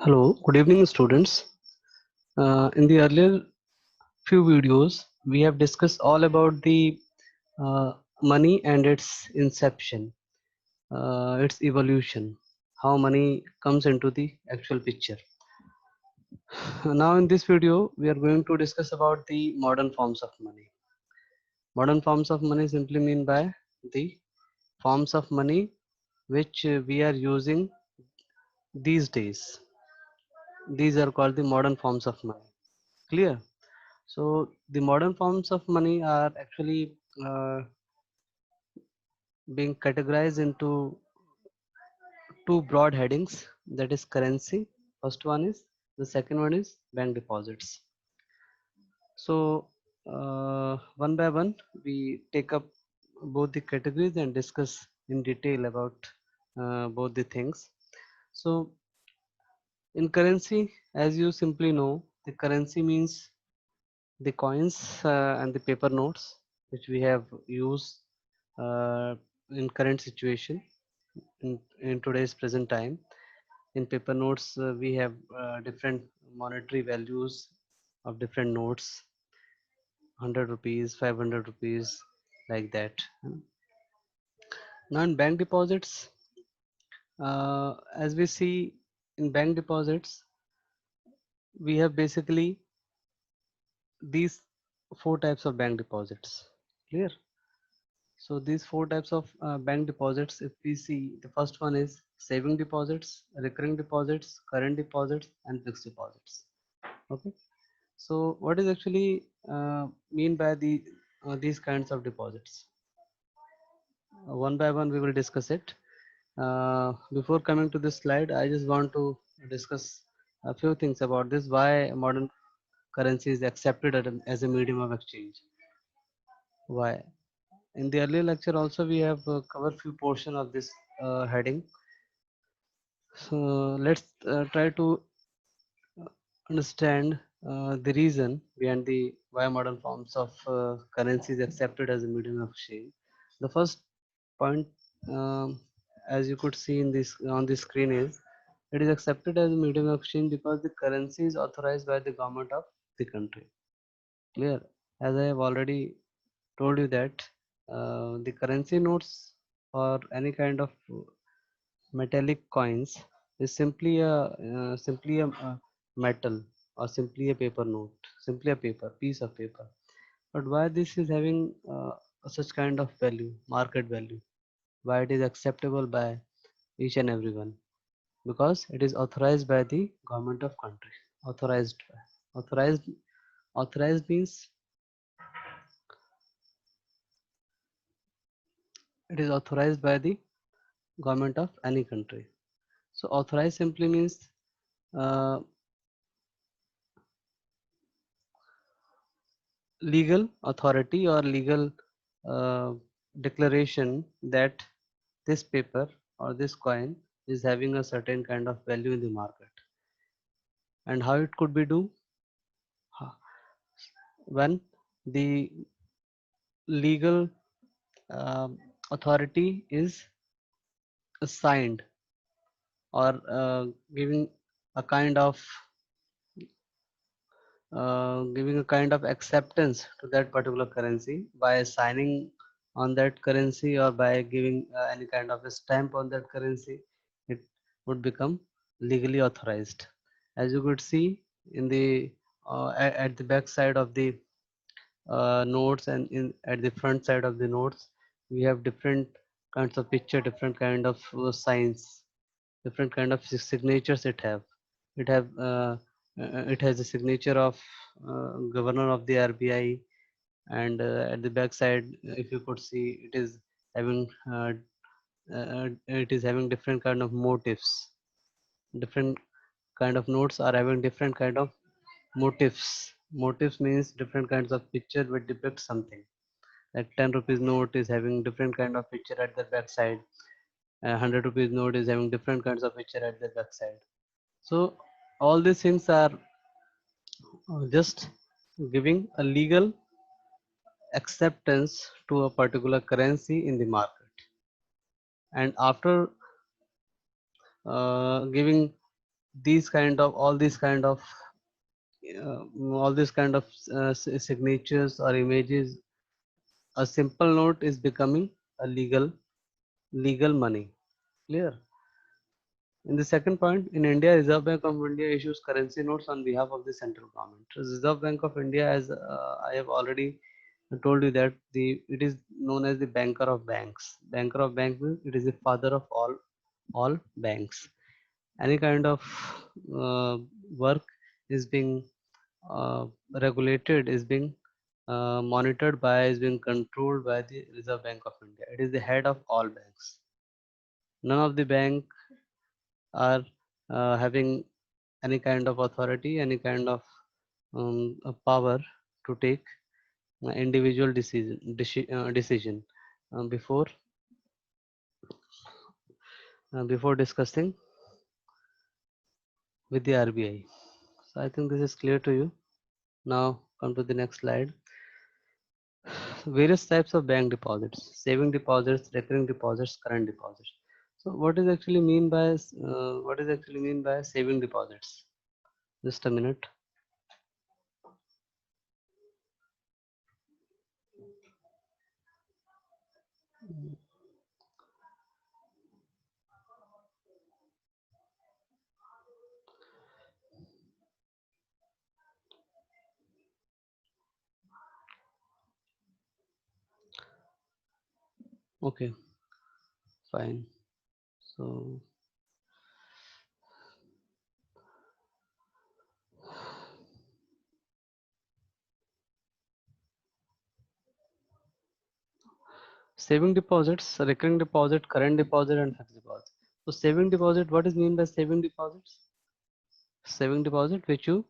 Hello, good evening, students. In the earlier few videos, we have discussed all about the money and its inception, its evolution, how money comes into the actual picture. Now, in this video, we are going to discuss about the modern forms of money. Modern forms of money simply mean by the forms of money which we are using these days. These are called the modern forms of money. Clear? So the modern forms of money are actually being categorized into two broad headings, that is currency. First one is, the second one is bank deposits. So one by one we take up both the categories and discuss in detail about both the things. So in currency, as you simply know, the currency means the coins and the paper notes which we have used in current situation in today's present time. In paper notes we have different monetary values of different notes, 100 rupees, 500 rupees, like that. Now in bank deposits, as we see in bank deposits, we have basically these four types of bank deposits. Clear? So these four types of bank deposits, if we see, the first one is saving deposits, recurring deposits, current deposits, and fixed deposits. Okay. So what is actually mean by these kinds of deposits? One by one we will discuss it. Before coming to this slide, I just want to discuss a few things about this. Why modern currency is accepted as a medium of exchange? Why? In the earlier lecture also we have covered few portion of this heading. So let's try to understand the reason behind the why modern forms of currency is accepted as a medium of exchange. The first point, um, as you could see in this on the screen, is it is accepted as a medium of exchange because the currency is authorized by the government of the country. Clear? As I have already told you that the currency notes or any kind of metallic coins is simply a metal or simply a paper note, simply a paper piece of paper. But why this is having such kind of value, market value? Why it is acceptable by each and everyone? Because it is authorized by the government of country. Authorized by. Authorized means it is authorized by the government of any country. So authorized simply means uh, legal authority or legal uh, declaration that this paper or this coin is having a certain kind of value in the market. And how it could be do? When the legal authority is assigned or giving a kind of giving a kind of acceptance to that particular currency by signing on that currency or by giving any kind of a stamp on that currency, it would become legally authorized. As you could see in the at the back side of the notes and at the front side of the notes, we have different kinds of picture, different kind of signs, different kind of signatures it have it has a signature of governor of the RBI, and at the back side, if you could see, having uh, it is having different kind of motifs. Different kind of notes are having different kind of motifs. Motifs means different kinds of picture which depict something. Like 10 rupees note is having different kind of picture at the back side. 100 rupees note is having different kinds of picture at the back side. So all these things are just giving a legal acceptance to a particular currency in the market. And after giving these kind of all these kind of signatures or images, a simple note is becoming a legal money. Clear? In the second point, in India, Reserve Bank of India issues currency notes on behalf of the central government. Reserve Bank of India, as I have already told you, that it is known as the banker of banks. Banker of banks means it is the father of all banks. Any kind of uh, work is being regulated, is being monitored by, is being controlled by the Reserve Bank of India. It is the head of all banks. None of the bank are having any kind of authority, any kind of power to take individual decision before before discussing with the RBI. So I think this is clear to you. Now come to the next slide. Various types of bank deposits: saving deposits, recurring deposits, current deposits. So what is actually mean by saving deposits? Just a minute. Okay, fine. So saving deposits, recurring deposit, current deposit, and fixed deposit. So saving deposit, what is mean by saving deposits? Saving deposit which you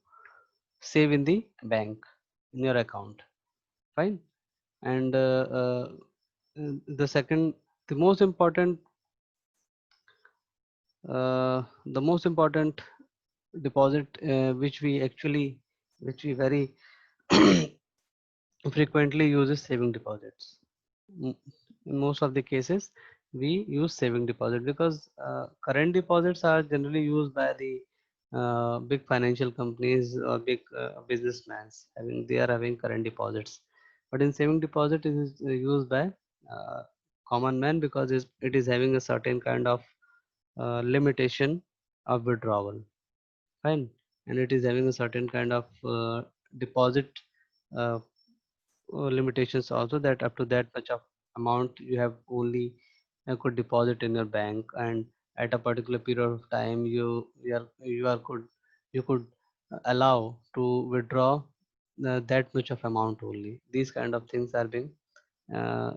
save in the bank in your account. Fine. And the second, the most important, the most important deposit which we very frequently use is saving deposits. Mm, in most of the cases we use saving deposit because current deposits are generally used by the big financial companies or big businessmen, having they are having current deposits. But in saving deposit it is used by uh, common man because it is having a certain kind of limitation of withdrawal. Fine. And it is having a certain kind of deposit uh, limitations also, that up to that much of amount you have only could deposit in your bank, and at a particular period of time you could allow to withdraw that much of amount only. These kind of things are being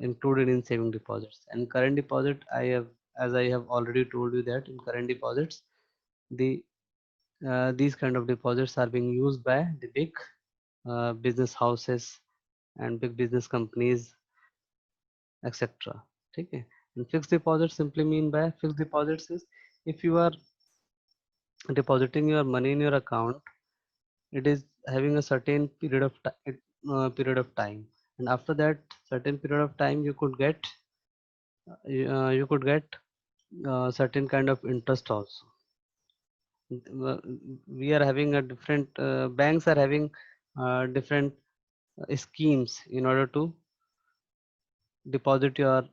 included in saving deposits. And current deposit, I have, as I have already told you, that in current deposits the these kind of deposits are being used by the big business houses and big business companies, etc. Okay. And fixed deposits simply mean by fixed deposits is if you are depositing your money in your account, it is having a certain period of time, and after that certain period of time you could get certain kind of interest also. We are having a different banks are having different schemes in order to deposit your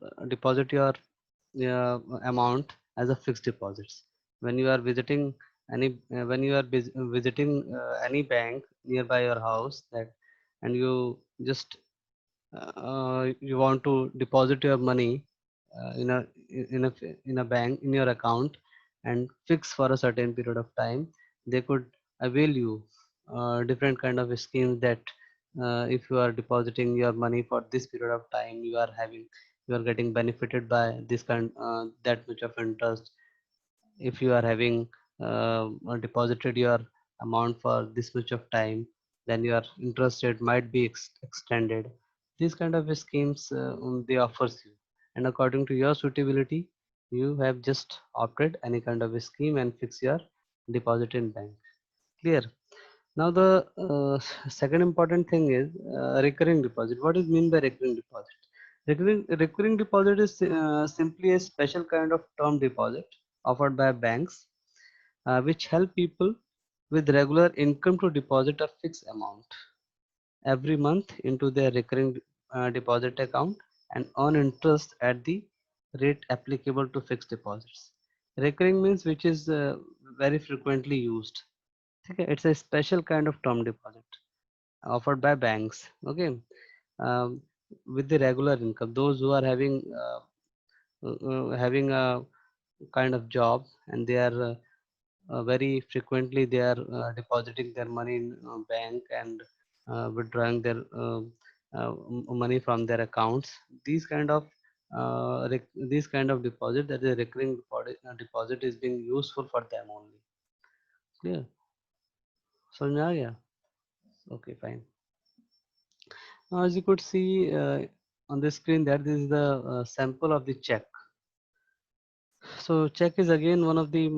amount as a fixed deposits. When you are visiting when you are visiting any bank nearby your house, that and you just you want to deposit your money in a bank in your account and fix for a certain period of time, they could avail you different kind of schemes that if you are depositing your money for this period of time, you are getting benefited by this kind that much of interest. If you are having deposited your amount for this much of time, then your interest rate might be extended. These kind of schemes they offers you, and according to your suitability you have just opted any kind of a scheme and fix your deposit in bank. Clear? Now the second important thing is recurring deposit. What is mean by recurring deposit? Recurring deposit is simply a special kind of term deposit offered by banks which help people with regular income to deposit a fixed amount every month into their recurring deposit account and earn interest at the rate applicable to fixed deposits. Recurring means which is very frequently used. Okay, it's a special kind of term deposit offered by banks. Okay, um, with the regular income, those who are having a kind of job and they are very frequently they are depositing their money in bank and withdrawing their money from their accounts. These kind of these kind of deposit, that is recurring deposit, is being useful for them only. Clear? समझ में आ गया? Okay, fine. Now, as you could see on the screen, that this is the sample of the check. So check is again one of the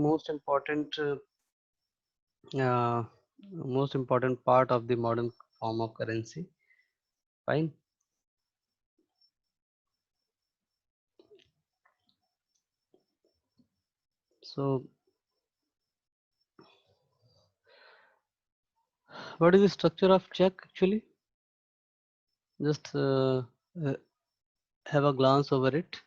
uh, most important part of the modern form of currency. Fine. So what is the structure of check actually? Just uh, have a glance over it.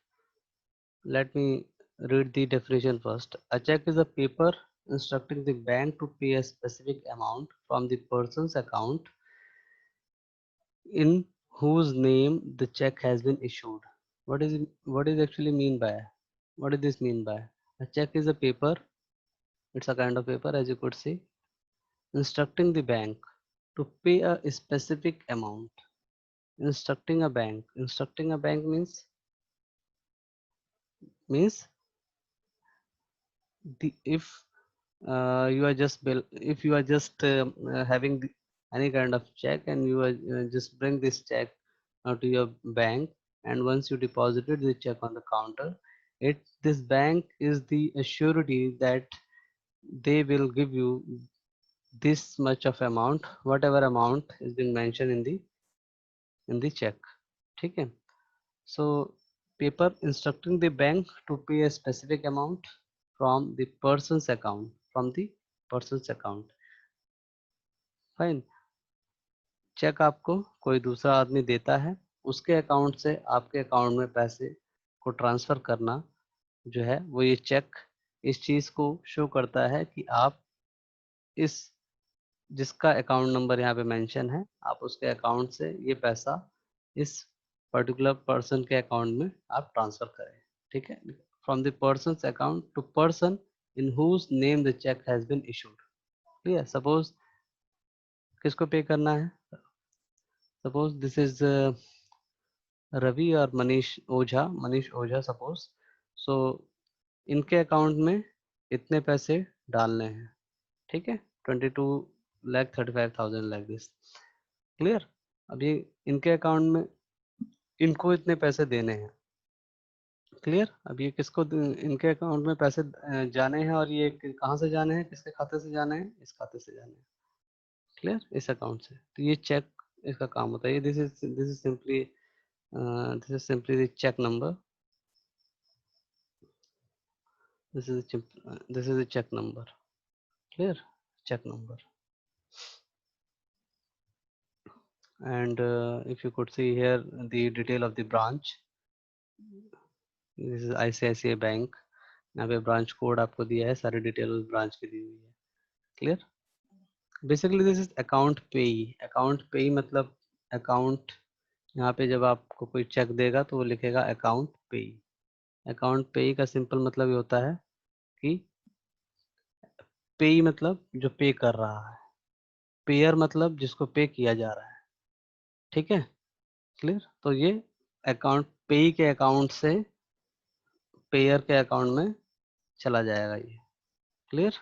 Let me read the definition first. A check is a paper instructing the bank to pay a specific amount from the person's account in whose name the check has been issued. What is actually mean by? What does this mean by? A check is a paper. It's a kind of paper, as you could see, instructing the bank to pay a specific amount. Instructing a bank means the if you are just if you are just having any kind of check and you are just bring this check to your bank, and once you deposited the check on the counter, it this bank is the surety that they will give you this much of amount, whatever amount is being mentioned in the check. ठीक है? So paper instructing the bank to pay a specific amount from the person's account, from the person's account. Fine. Check आपको कोई दूसरा आदमी देता है, उसके account से आपके अकाउंट में पैसे को ट्रांसफर करना जो है वो ये चेक इस चीज को शो करता है कि आप इस जिसका अकाउंट नंबर यहाँ पे मेंशन है, आप उसके अकाउंट से ये पैसा इस पर्टिकुलर पर्सन के अकाउंट में आप ट्रांसफर करें. ठीक है? From the person's account to person in whose name the cheque has been issued. Clear? Suppose किसको पे करना है? सपोज दिस इज रवि और मनीष ओझा सपोज. सो इनके अकाउंट में इतने पैसे डालने हैं. ठीक है? 22,35,000 लाइक दिस. क्लियर? अभी इनके अकाउंट में इनको इतने पैसे देने हैं. क्लियर? अब ये इनके अकाउंट में पैसे जाने हैं, और ये कहाँ से जाने हैं, किसके खाते से जाने हैं? इस खाते से जाने हैं. क्लियर? इस अकाउंट से. तो ये चेक इसका काम होता है. This is simply the cheque number. This is the check number. Clear? Check number. And if you could see here the detail of the branch, this is ICICI bank. यहाँ पे branch code आपको दिया है, सारी detail उस branch की दी हुई है. Clear? Basically this is account पेई. अकाउंट पेई मतलब अकाउंट, यहाँ पे जब आपको कोई चेक देगा तो वो लिखेगा अकाउंट पेई. अकाउंट पेई का सिंपल मतलब ये होता है कि पेई मतलब जो पे कर रहा है, पेयर मतलब जिसको पे किया जा रहा है. ठीक है? क्लियर? तो ये अकाउंट पेई के अकाउंट से पेयर के अकाउंट में चला जाएगा ये. Clear?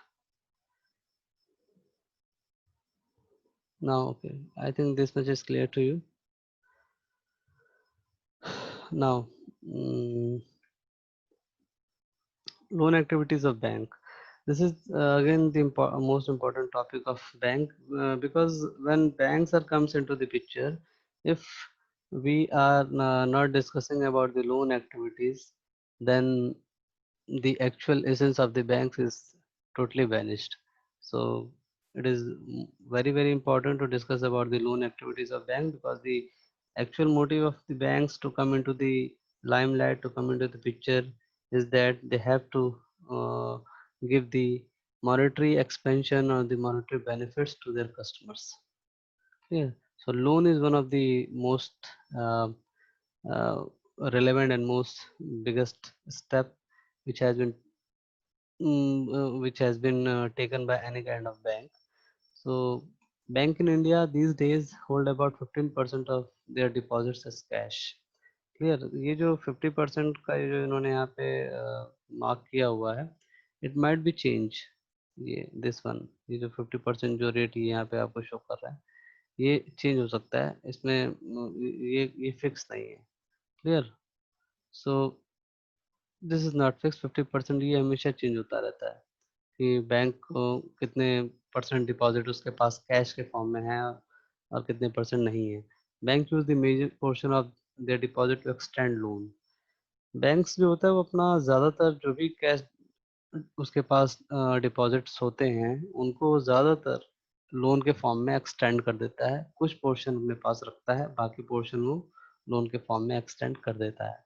Now okay, I think this much is clear to you. Now loan activities of bank. This is again the most important topic of bank, because when banks are comes into the picture, if we are not discussing about the loan activities, then the actual essence of the banks is totally vanished. So it is very important to discuss about the loan activities of bank, because the actual motive of the banks to come into the limelight, to come into the picture, is that they have to uh, give the monetary expansion or the monetary benefits to their customers. Yeah. So loan is one of the most uh, uh, relevant and most biggest step which has been taken by any kind of bank. So bank in India these days hold about 15% of their deposits as cash. Clear, ये जो 50% का ये जो इन्होंने यहाँ पे mark किया हुआ है, इट माइट बी चेंज, ये दिस वन, ये जो 50% जो रेट ये यहाँ पे आपको शो कर रहा है, ये चेंज हो सकता है इसमें, ये फिक्स नहीं है। Clear. So this is not fix 50%, ये हमेशा चेंज होता रहता है कि बैंक को कितने परसेंट डिपॉजिट उसके पास कैश के फॉर्म में है और कितने परसेंट नहीं है। Bank use the major portion of their deposit to extend loan. Banks जो होता है वो अपना ज़्यादातर जो भी कैश उसके पास डिपॉजिट्स होते हैं उनको ज़्यादातर लोन के फॉर्म में एक्सटेंड कर देता है, कुछ पोर्शन अपने पास रखता है, बाकी पोर्शन वो लोन के फॉर्म में एक्सटेंड कर देता है।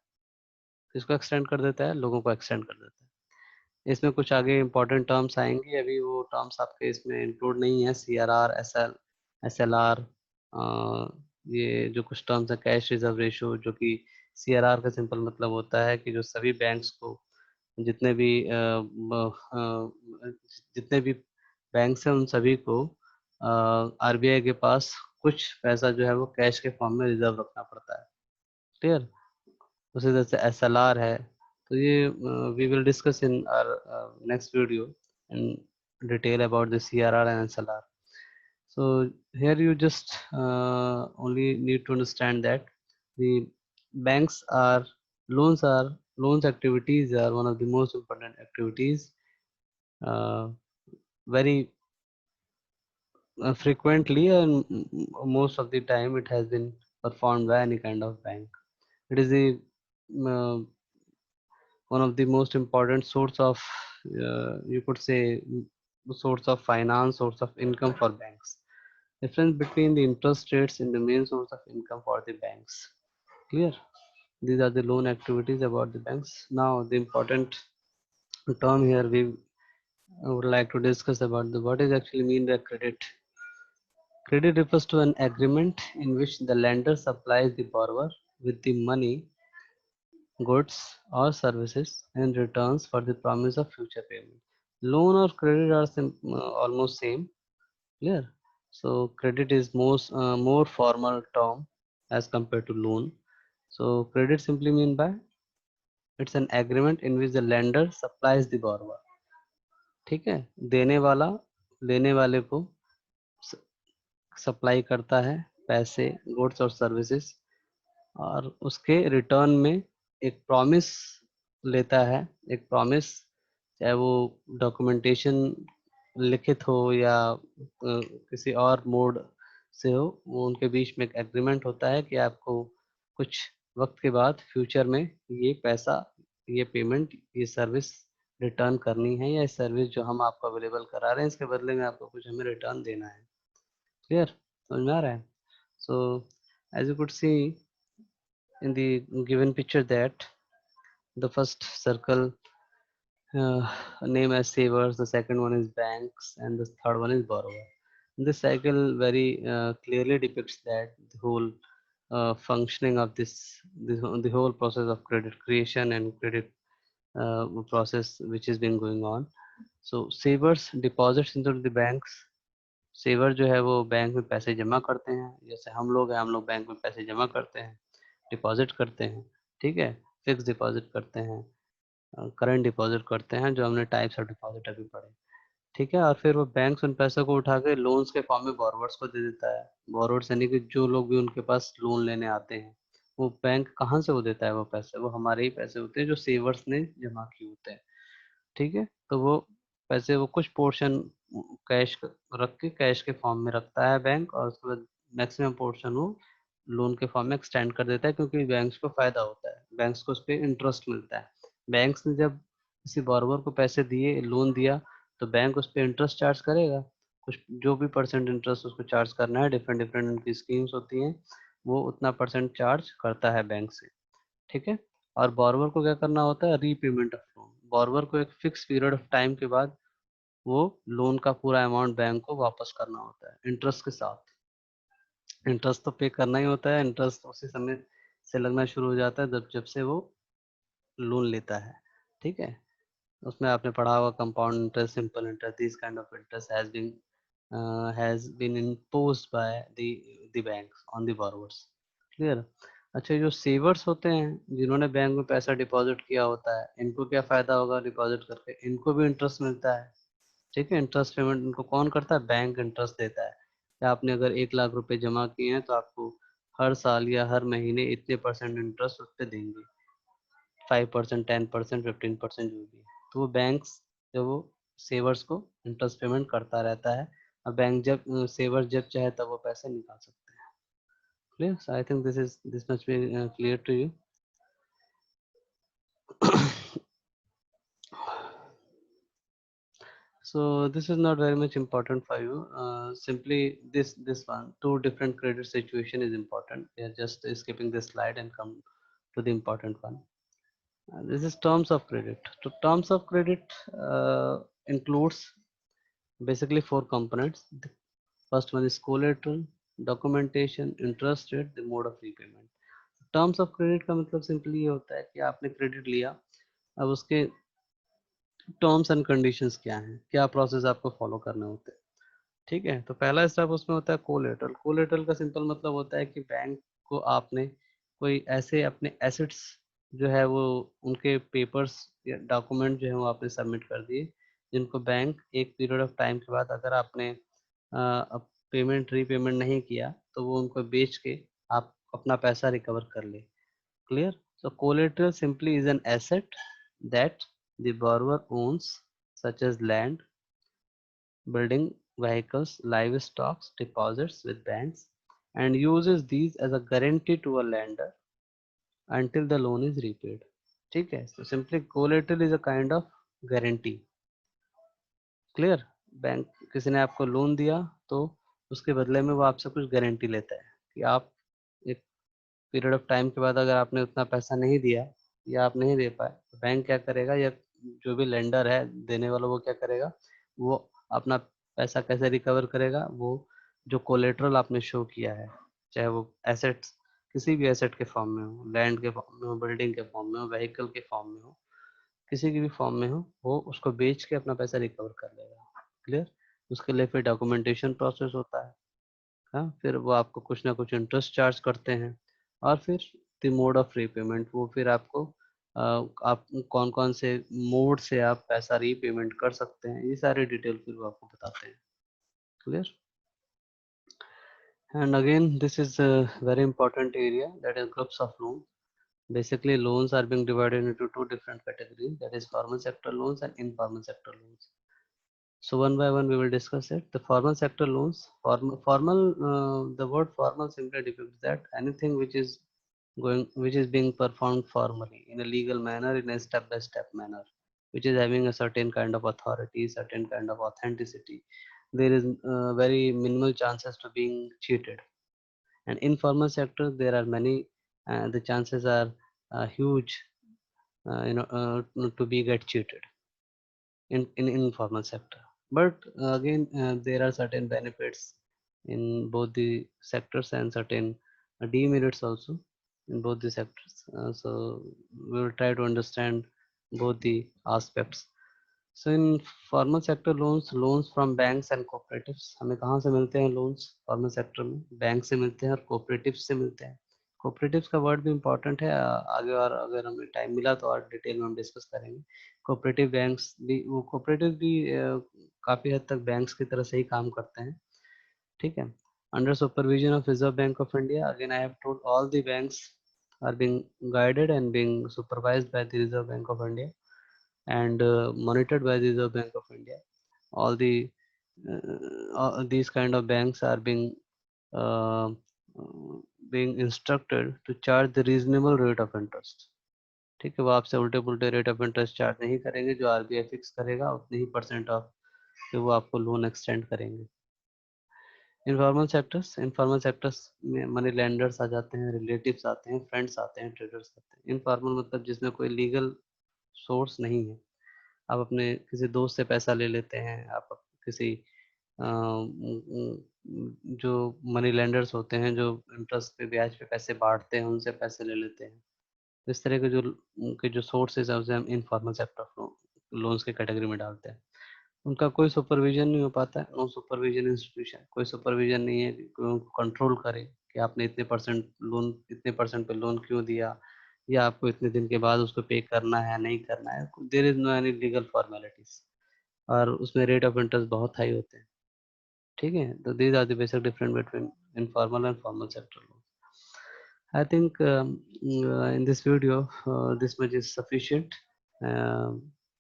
किसको एक्सटेंड कर देता है? लोगों को एक्सटेंड कर देता है। इसमें कुछ आगे इंपॉर्टेंट टर्म्स आएंगे, अभी वो टर्म्स आपके इसमें इंक्लूड नहीं है। CRR, SLR, ये जो कुछ टर्म्स है, कैश रिजर्व रेशो, जो कि CRR का सिंपल मतलब होता है कि जो सभी बैंक्स को, जितने भी जितने भी बैंक्स हैं उन सभी को RBI के पास कुछ पैसा जो है वो कैश के फॉर्म में रिजर्व रखना पड़ता है। क्लियर। उसी तरह से SLR है। तो ये we will discuss in our next video in detail about the CRR and SLR. So here you just only need to understand that the banks are loans activities are one of the most important activities, uh, very frequently, and most of the time it has been performed by any kind of bank. It is the uh, one of the most important source of, you could say, source of finance, source of income for banks. Difference between the interest rates in the main source of income for the banks. Clear? These are the loan activities about the banks. Now the important term here we would like to discuss about the what is actually mean by credit. Credit refers to an agreement in which the lender supplies the borrower with the money, goods, or services in returns for the promise of future payment. Loan or credit are almost same. Clear. So credit is more formal term as compared to loan. So credit simply mean by it's an agreement in which the lender supplies the borrower. ठीक है, देने वाला लेने वाले को supply करता है पैसे, गुड्स और सर्विसेज, और उसके रिटर्न में एक प्रॉमिस लेता है। एक प्रॉमिस, चाहे वो डॉक्यूमेंटेशन लिखित हो या किसी और मोड से हो, वो उनके बीच में एक एग्रीमेंट होता है कि आपको कुछ वक्त के बाद फ्यूचर में ये पैसा, ये पेमेंट, ये सर्विस रिटर्न करनी है, या सर्विस जो हम आपको अवेलेबल करा रहे हैं इसके बदले में आपको कुछ हमें रिटर्न देना है। क्लियर, समझ में आ रहा है? So as you could see in the given picture that the first circle name as savers, the second one is banks, and the third one is borrower. This cycle very clearly depicts that the whole functioning of the whole process of credit creation and credit process which has been going on. So savers deposits into the banks. Saver जो है वो bank में पैसे जमा करते हैं, जैसे हम लोग हैं, हम लोग बैंक में पैसे जमा करते हैं, डिपॉजिट करते हैं। ठीक है, फिक्स डिपॉजिट करते हैं, करंट डिपॉजिट करते हैं, जो हमने टाइप्स ऑफ डिपॉजिट अभी पढ़े। ठीक है, और फिर वो बैंक उन पैसों को उठा के लोन्स के फॉर्म में बोरोवर्स को दे देता है। बोरोवर्स यानी कि जो लोग भी उनके पास लोन लेने आते हैं, वो बैंक कहाँ से वो देता है? वो पैसे वो हमारे ही पैसे होते हैं जो सेवर्स ने जमा किए होते हैं। ठीक है, तो वो पैसे वो कुछ पोर्शन कैश रख के कैश के फॉर्म में रखता है बैंक, और उसके बाद मैक्सिमम पोर्शन वो लोन के फॉर्म में एक्सटेंड कर देता है, क्योंकि बैंक्स को फायदा होता है, बैंक्स को उस पर इंटरेस्ट मिलता है। बैंक्स ने जब किसी बॉर्रोवर को पैसे दिए, लोन दिया, तो बैंक उस पर इंटरेस्ट चार्ज करेगा, कुछ जो भी परसेंट इंटरेस्ट उसको चार्ज करना है, डिफरेंट डिफरेंट उनकी स्कीम्स होती हैं, वो उतना परसेंट चार्ज करता है बैंक से। ठीक है। और बोरोवर को क्या करना होता है, रीपेमेंट ऑफ लोन। बोरोवर को एक फिक्स पीरियड ऑफ टाइम के बाद वो लोन का पूरा अमाउंट बैंक को वापस करना होता है इंटरेस्ट के साथ। इंटरेस्ट तो पे करना ही होता है, इंटरेस्ट उसी समय से लगना शुरू हो जाता है जब जब से वो लोन लेता है। ठीक है। उसमें आपने पढ़ा होगा compound interest, simple interest, this kind of interest has been imposed by the banks on the borrowers। Clear. अच्छा, जो सेवर्स होते हैं जिन्होंने बैंक में पैसा डिपॉजिट किया होता है, इनको क्या फायदा होगा डिपॉजिट करके, इनको भी इंटरेस्ट मिलता है। ठीक है। इंटरेस्ट पेमेंट इनको कौन करता है, बैंक इंटरेस्ट देता है। या आपने अगर 1 लाख रुपए जमा किए हैं तो आपको हर साल या हर महीने इतने परसेंट इंटरेस्ट उस पर देंगे, 5%, 10%, 15%, जो भी है। तो वो बैंक्स जो वो सेवर्स को इंटरेस्ट पेमेंट करता रहता है, और बैंक जब सेवर्स जब चाहे तब वो पैसे निकाल सकते हैं। Clear. So I think this much be clear to you. So this is not very much important for you. Simply this one, two different credit situation is important. We are just skipping this slide and come to the important one. This is terms of credit. So terms of credit includes basically four components. The first one is collateral, documentation, interest rate, the mode of repayment. Terms of credit का मतलब simply ये होता है कि आपने credit लिया, अब उसके टर्म्स एंड कंडीशंस क्या हैं, क्या प्रोसेस आपको फॉलो करने होते हैं। ठीक है। तो पहला स्टेप उसमें होता है कोलेटरल। कोलेटरल का सिंपल मतलब होता है कि बैंक को आपने कोई ऐसे अपने एसेट्स जो है वो उनके पेपर्स या डॉक्यूमेंट जो है वो आपने सबमिट कर दिए, जिनको बैंक एक पीरियड ऑफ टाइम के बाद अगर आपने पेमेंट रीपेमेंट नहीं किया तो वो उनको बेच के आप अपना पैसा रिकवर कर ले। Clear. So collateral simply is an asset that the borrower owns, such as land, building, vehicles, livestock, deposits with banks, and uses these as a guarantee to a lender until the loan is repaid। ठीक है। So simply collateral is a kind of guarantee। Clear. Bank, किसी ने आपको loan दिया तो उसके बदले में वो आपसे कुछ गारंटी लेता है कि आप एक पीरियड ऑफ टाइम के बाद अगर आपने उतना पैसा नहीं दिया या आप नहीं दे पाए तो बैंक क्या करेगा, या जो भी लेंडर है देने वाला वो क्या करेगा, वो अपना पैसा कैसे रिकवर करेगा, वो जो कोलेटरल आपने शो किया है, चाहे वो एसेट्स किसी भी एसेट के फॉर्म में हो, लैंड के फॉर्म में हो, बिल्डिंग के फॉर्म में हो, व्हीकल के फॉर्म में हो, किसी की भी फॉर्म में हो, वो उसको बेच के अपना पैसा रिकवर कर लेगा। क्लियर। उसके लिए फिर डॉक्यूमेंटेशन प्रोसेस होता है। हाँ, फिर वो आपको कुछ ना कुछ इंटरेस्ट चार्ज करते हैं, और फिर द मोड ऑफ रीपेमेंट, वो फिर आपको आप कौन कौन से मोड से आप पैसा रीपेमेंट कर सकते हैं, ये सारी डिटेल फिर वो आपको बताते हैं। Clear. And again this is a very important area, that is groups of loan। Basically loans are being divided into two different categories, that is formal sector loans and informal sector loans। So one by one we will discuss it. The formal sector loans, the word formal simply depicts that anything which is being performed formally in a legal manner, in a step by step manner, which is having a certain kind of authority, certain kind of authenticity. There is very minimal chances to being cheated. And informal sector, there are many, the chances are huge, to be get cheated in informal sector. But again, there are certain benefits in both the sectors and certain demerits also in both the sectors. So we will try to understand both the aspects। So in formal sector loans, loans from banks and cooperatives, हमें कहाँ से मिलते हैं loans formal sector में, bank से मिलते हैं और cooperatives से मिलते हैं। cooperatives का वर्ड भी important है, आगे और अगर हमें टाइम मिला तो और डिटेल में हम डिस्कस करेंगे। कोऑपरेटिव बैंक्स भी, वो कोऑपरेटिव भी काफ़ी हद तक बैंक्स की तरह से ही काम करते हैं। ठीक है। Under supervision of reserve bank of India, again I have told all the banks are being guided and being supervised by the Reserve Bank of India and monitored by the Reserve Bank of India। All these kind of banks are uh, being instructed to charge the reasonable rate of interest। ठीक है। वो आपसे उल्टे पुल्टे rate of interest charge नहीं करेंगे, जो RBI fix करेगा उतने ही परसेंट ऑफ कि वो आपको लोन एक्सटेंड करेंगे। इनफॉर्मल सेक्टर्स में मनी लेंडर्स आ जाते हैं, रिलेटिव्स आते हैं, फ्रेंड्स आते हैं, ट्रेडर्स आते हैं। इनफॉर्मल मतलब जिसमें कोई लीगल सोर्स नहीं है। आप अपने किसी दोस्त से पैसा ले लेते हैं, आप किसी जो मनी लेंडर्स होते हैं, जो इंटरेस्ट पे ब्याज पे पैसे बांटते हैं, उनसे पैसे ले लेते हैं। तो इस तरह के जो उनके जो सोर्सेज है उसे हम इनफॉर्मल सेक्टर लोन्स के कैटेगरी में डालते हैं। उनका कोई सुपरविजन नहीं हो पाता है, नो सुपरविजन इंस्टीट्यूशन, कोई सुपरविजन नहीं है कि कोई उनको कंट्रोल करे कि आपने इतने परसेंट पे लोन क्यों दिया, या आपको इतने दिन के बाद उसको पे करना है या नहीं करना है। There is no any legal formalities, और उसमें रेट ऑफ इंटरेस्ट बहुत हाई होते हैं। ठीक है, तो these are the basic difference between informal and formal sector loan. I think in this video this much is sufficient.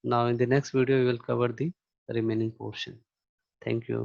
Now in the next video we will cover the remaining portion. Thank you.